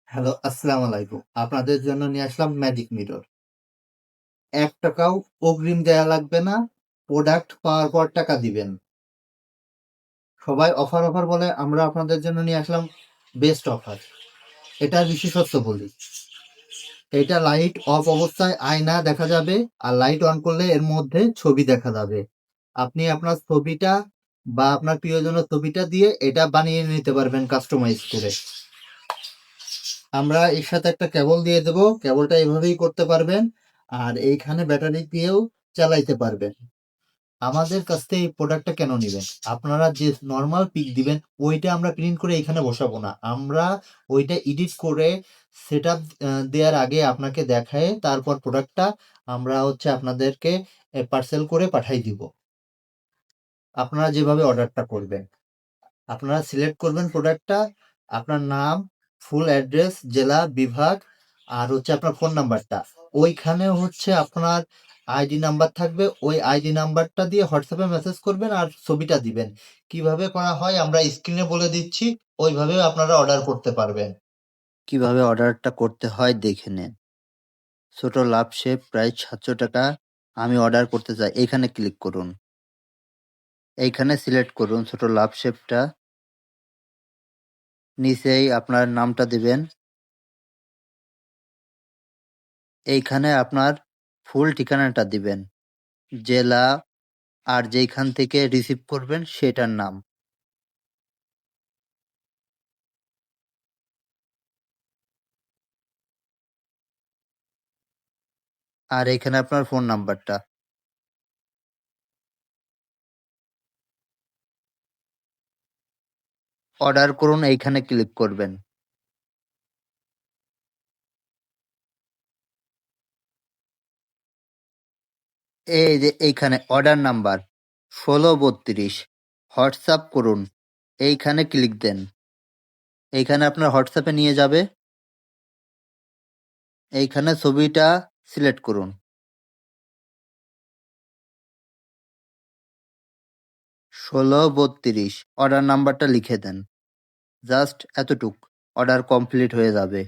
Hello, আসসালামু আলাইকুম। আপনাদের জন্য নিয়ে আসলাম ম্যাজিক মিরর। ৳১ অগ্রিম দেয়া লাগবে না। প্রোডাক্ট পাওয়ার পর টাকা দিবেন। সবাই অফার বলে আমরা আপনাদের জন্য নিয়ে আসলাম বেস্ট অফার। এটার বিশেষত্ব বলি। এটা লাইট অফ অবস্থায় আয়না দেখা যাবে আর লাইট অন করলে এর মধ্যে ছবি দেখা যাবে। আপনি আপনার ছবিটা বা আপনার প্রিয়জনের ছবিটা দিয়ে এটা বানিয়ে নিতে পারবেন কাস্টমাইজ করে। আমরা এর সাথে একটা কেবল দিয়ে দেব। কেবলটা এভাবেই করতে পারবেন। আর এইখানে ব্যাটারি দিয়েও চালাইতে পারবেন। আমাদের কাছ থেকে এই প্রোডাক্টটা কেন নিবেন? আপনারা যে নরমাল পিক দিবেন ওইটা আমরা প্রিন্ট করে এখানে বসাবো না। আমরা ওইটা এডিট করে সেটআপ দেওয়ার আগে আপনাকে দেখায়ে তারপর প্রোডাক্টটা আমরা আপনাদেরকে পার্সেল করে পাঠাই দিব। আপনারা যেভাবে অর্ডারটা করবেন। আপনারা সিলেক্ট করবেন প্রোডাক্টটা, আপনার নাম, ফুল অ্যাড্রেস, জেলা, বিভাগ আর আপনার ফোন নাম্বারটা। ওইখানে আপনার আইডি নাম্বার থাকবে। ওই আইডি নাম্বারটা দিয়ে হোয়াটসঅ্যাপে মেসেজ করবেন আর ছবিটা দিবেন। কিভাবে করা হয় আমরা স্ক্রিনে বলে দিচ্ছি, ওইভাবেও আপনারা অর্ডার করতে পারবেন। কিভাবে অর্ডারটা করতে হয় দেখে নেন। ছোট লাভ শেপ প্রাইস ৳৭০০। আমি অর্ডার করতে চাই। এইখানে ক্লিক করুন। এইখানে সিলেক্ট করুন ছোট লাভ শেপটা। নিচেই আপনার নামটা দিবেন। এইখানে আপনার ফুল ঠিকানাটা দিবেন। জেলা আর যেইখান থেকে রিসিভ করবেন সেটার নাম। আর এখানে আপনার ফোন নাম্বারটা। অর্ডার করুন এইখানে ক্লিক করবেন। এই যে এইখানে অর্ডার নাম্বার ১৬৩২ হোয়াটসঅ্যাপ করুন। এইখানে ক্লিক দেন। এইখানে আপনার হোয়াটসঅ্যাপে নিয়ে যাবে। এইখানে ছবিটা সিলেক্ট করুন। ১৬৩২ অর্ডার নাম্বারটা লিখে দেন। জাস্ট এতটুক। অর্ডার কমপ্লিট হয়ে যাবে।